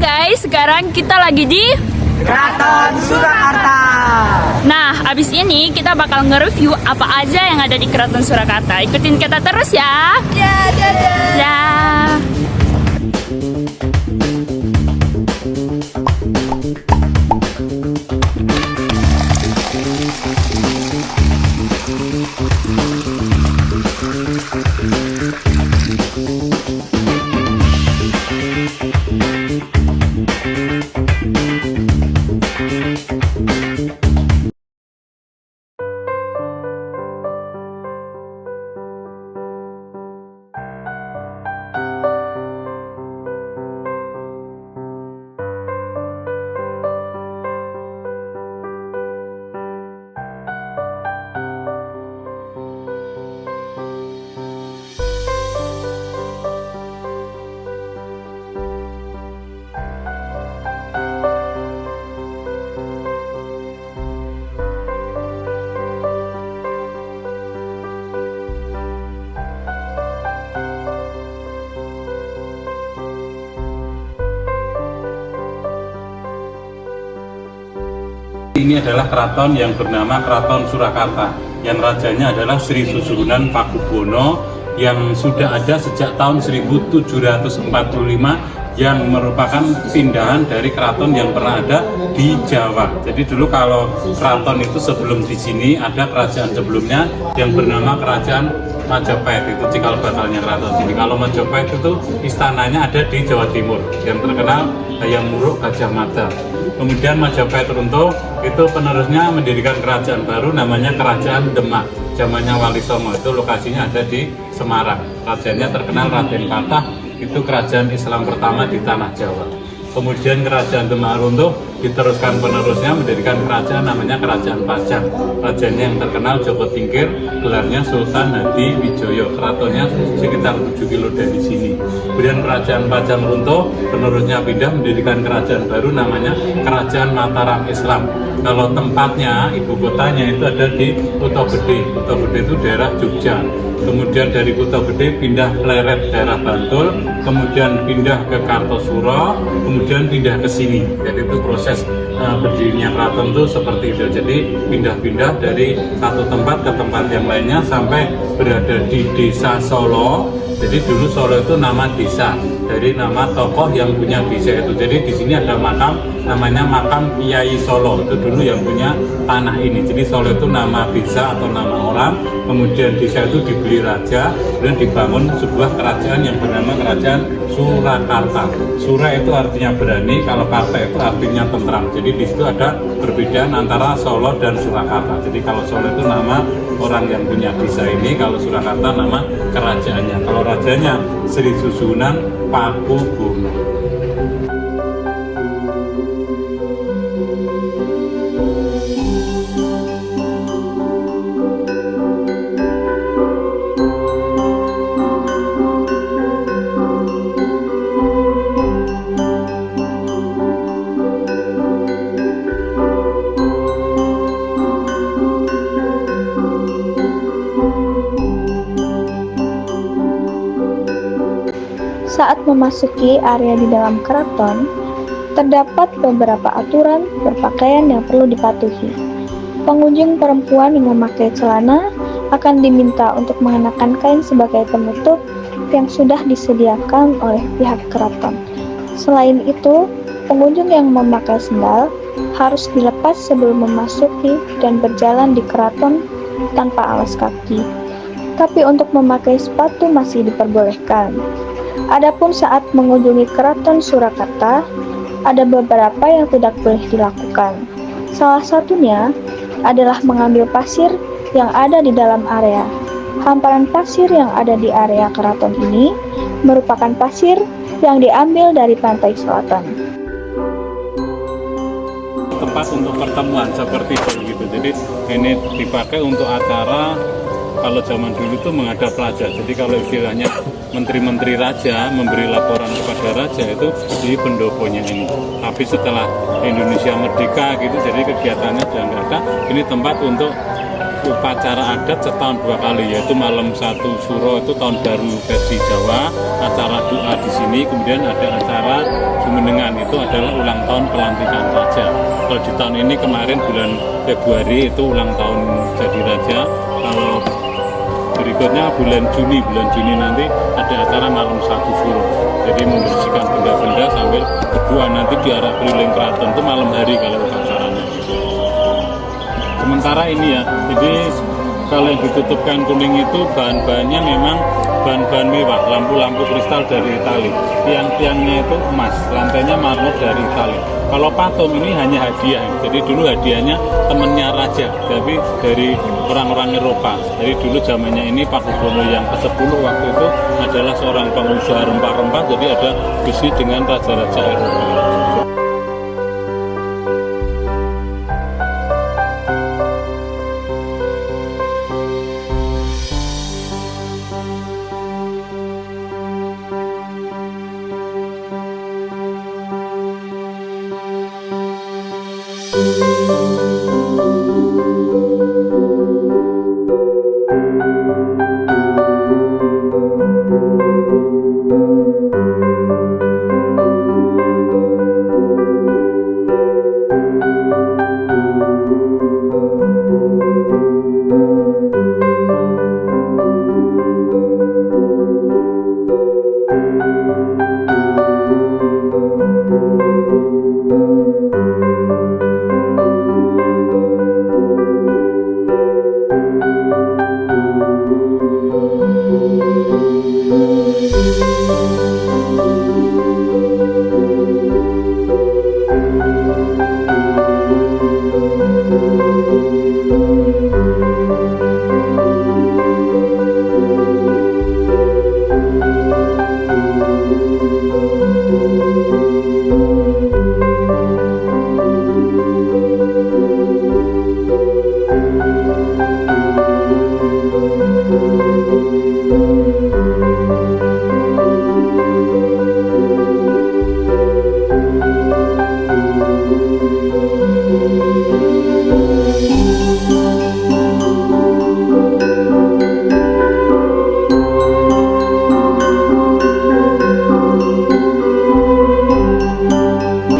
Guys, sekarang kita lagi di Keraton Surakarta. Nah, abis ini kita bakal nge-review apa aja yang ada di Keraton Surakarta. Ikutin kita terus ya. Ya. Ini adalah keraton yang bernama Keraton Surakarta, yang rajanya adalah Sri Susuhunan Pakubono yang sudah ada sejak tahun 1745, yang merupakan pindahan dari keraton yang pernah ada di Jawa. Jadi dulu kalau keraton itu sebelum di sini ada kerajaan sebelumnya yang bernama Kerajaan Majapahit, itu cikal bakalnya keraton sini. Kalau Majapahit itu istananya ada di Jawa Timur yang terkenal Hayam Wuruk Gajah Mada. Kemudian Majapahit runtuh, itu penerusnya mendirikan kerajaan baru namanya Kerajaan Demak, zamannya Wali Songo. Itu lokasinya ada di Semarang. Kerajaannya terkenal Raden Patah, itu kerajaan Islam pertama di tanah Jawa. Kemudian Kerajaan Demak runtuh, diteruskan penerusnya mendirikan kerajaan namanya Kerajaan Pajang. Kerajaannya yang terkenal Joko Tingkir, gelarnya Sultan Hadi Wijoyo. Keratonnya sekitar 7 kilo dari sini. Kemudian Kerajaan Pajang runtuh, penerusnya pindah mendirikan kerajaan baru namanya Kerajaan Mataram Islam. Kalau tempatnya, ibu kotanya itu ada di Kuto Gede. Kuto Gede itu daerah Jogja. Kemudian dari Kuto Gede pindah Pleret daerah Bantul, kemudian pindah ke Kartosuro, kemudian pindah ke sini. Jadi itu proses berdirinya keraton itu seperti itu. Jadi pindah-pindah dari satu tempat ke tempat yang lainnya sampai berada di Desa Solo. Jadi dulu Solo itu nama desa dari nama tokoh yang punya desa itu. Jadi di sini ada makam namanya makam Kiai Solo, itu dulu yang punya tanah ini. Jadi Solo itu nama desa atau nama orang. Kemudian desa itu dibeli raja dan dibangun sebuah kerajaan yang bernama Kerajaan Surakarta. Sura itu artinya berani, kalau Karta itu artinya tentram. Jadi di situ ada perbedaan antara Solo dan Surakarta. Jadi kalau Solo itu nama orang yang punya desa ini, kalau Surakarta nama kerajaannya. Kalau rajanya Sri Susuhunan Pakubono. Saat memasuki area di dalam keraton, terdapat beberapa aturan berpakaian yang perlu dipatuhi. Pengunjung perempuan yang memakai celana akan diminta untuk mengenakan kain sebagai penutup yang sudah disediakan oleh pihak keraton. Selain itu, pengunjung yang memakai sendal harus dilepas sebelum memasuki dan berjalan di keraton tanpa alas kaki. Tapi untuk memakai sepatu masih diperbolehkan. Adapun saat mengunjungi Keraton Surakarta, ada beberapa yang tidak boleh dilakukan. Salah satunya adalah mengambil pasir yang ada di dalam area. Hamparan pasir yang ada di area keraton ini merupakan pasir yang diambil dari pantai selatan. Tempat untuk pertemuan seperti itu gitu. Jadi ini dipakai untuk acara, kalau zaman dulu itu menghadap raja. Jadi kalau istilahnya menteri-menteri raja memberi laporan kepada raja itu di pendoponya ini. Tapi setelah Indonesia merdeka gitu, jadi kegiatannya sudah nggak ada. Ini tempat untuk upacara adat setahun 2 kali, yaitu malam 1 Suro itu tahun baru versi Jawa, acara doa di sini, kemudian ada acara Jumenengan itu adalah ulang tahun pelantikan raja. Kalau di tahun ini kemarin bulan Februari itu ulang tahun jadi raja. Kalau berikutnya bulan Juni nanti ada acara malam 1 Suro. Jadi membersihkan benda-benda sambil berdoa nanti di arah keliling keraton itu malam hari kalau upacaranya. Sementara ini ya, jadi kalau yang ditutupkan kuning itu bahan-bahannya memang bahan-bahan mewah, lampu-lampu kristal dari Itali, tiang-tiangnya itu emas, lantainya marmer dari Itali. Kalau patung ini hanya hadiah, jadi dulu hadiahnya temennya raja, tapi dari orang-orang Eropa. Jadi dulu zamannya ini Pakubono yang ke-10 waktu itu adalah seorang pengusaha rempah-rempah, jadi ada bisnis dengan raja-raja Eropa.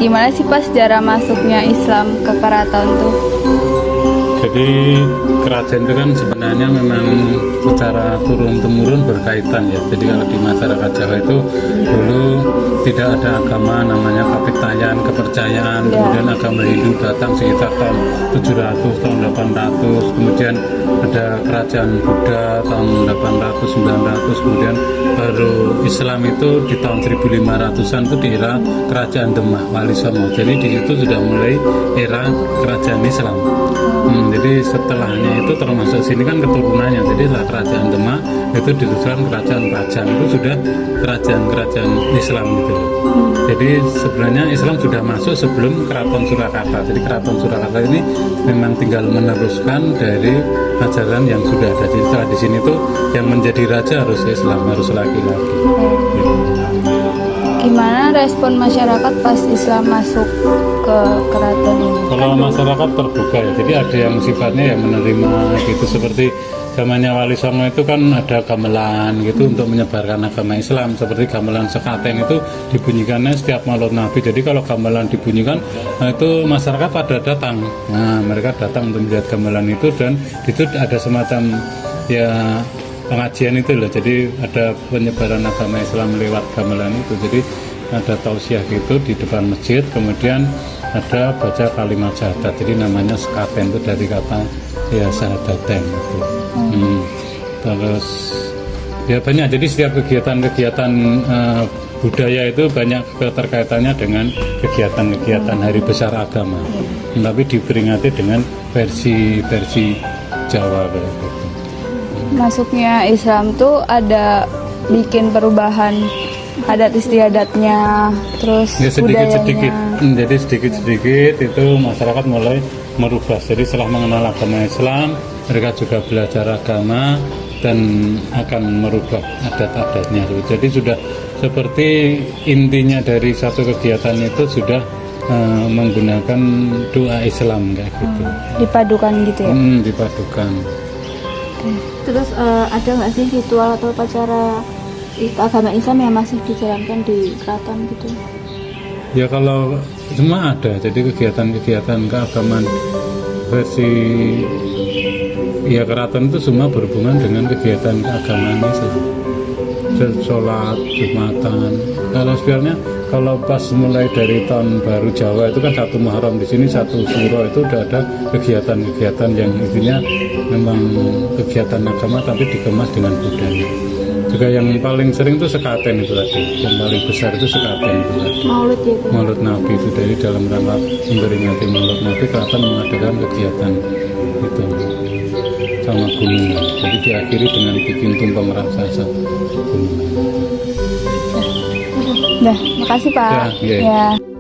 Gimana sih pas sejarah masuknya Islam ke keraton tuh? Jadi kerajaan itu kan sebenarnya memang secara turun-temurun berkaitan ya. Jadi kalau di masyarakat Jawa itu dulu tidak ada agama namanya kapitayan, kepercayaan. Kemudian agama Hindu datang sekitar tahun 700, tahun 800. Kemudian ada kerajaan Buddha tahun 800, 900. Kemudian baru Islam itu di tahun 1500-an itu di era kerajaan Demak, Wali Songo. Jadi di situ sudah mulai era kerajaan Islam. Jadi setelahnya itu termasuk sini kan keturunannya. Jadi setelah kerajaan Demak itu diteruskan kerajaan Pajang, itu sudah kerajaan-kerajaan Islam gitu. Jadi sebenarnya Islam sudah masuk sebelum Keraton Surakarta. Jadi Keraton Surakarta ini memang tinggal meneruskan dari ajaran yang sudah ada. Jadi setelah di sini tuh yang menjadi raja harus Islam, harus laki-laki. Gitu. Gimana respon masyarakat pas Islam masuk ke keraton ini? Kalau masyarakat terbuka ya, jadi ada yang sifatnya ya menerima gitu, seperti zamannya Wali Songo itu kan ada gamelan gitu untuk menyebarkan agama Islam, seperti gamelan Sekaten itu dibunyikannya setiap malam Nabi. Jadi kalau gamelan dibunyikan, nah itu masyarakat pada datang. Nah mereka datang untuk melihat gamelan itu, dan itu ada semacam ya pengajian itu loh. Jadi ada penyebaran agama Islam lewat gamelan itu. Jadi ada tausiah gitu di depan masjid, kemudian ada baca kalimat syahadat. Jadi namanya Sekaten itu dari kata ya syahadaten gitu. Terus ya banyak. Jadi setiap kegiatan-kegiatan budaya itu banyak keterkaitannya dengan kegiatan-kegiatan hari besar agama. Tapi diperingati dengan versi Jawa kayak gitu. Masuknya Islam tuh ada bikin perubahan adat istiadatnya, terus ya, sedikit-sedikit. budayanya. Jadi sedikit-sedikit itu masyarakat mulai merubah. Jadi setelah mengenal agama Islam, mereka juga belajar agama dan akan merubah adat-adatnya. Jadi sudah seperti intinya dari satu kegiatan itu sudah menggunakan doa Islam kayak gitu. Dipadukan gitu ya. Dipadukan. Terus ada nggak sih ritual atau upacara agama Islam yang masih dijalankan di keraton gitu? Ya kalau semua ada, jadi kegiatan-kegiatan keagamaan versi ya keraton itu semua berhubungan dengan kegiatan keagamaan Islam. Sholat, Jumatan. Kalau sebenarnya kalau pas mulai dari tahun baru Jawa itu kan 1 Muharram, di sini 1 Syuro itu udah ada kegiatan-kegiatan yang intinya memang kegiatan agama tapi dikemas dengan budaya. Juga yang paling sering itu sekaten itu tadi, yang paling besar itu sekaten itu tadi. Maulud ya. Maulud Nabi itu dari dalam rangka memperingati Maulud Nabi, keraton mengadakan kegiatan itu sama gunungan. Jadi diakhiri dengan bikin tumpeng raksasa gunungan. Nah, makasih Pak. Ya, iya. Ya.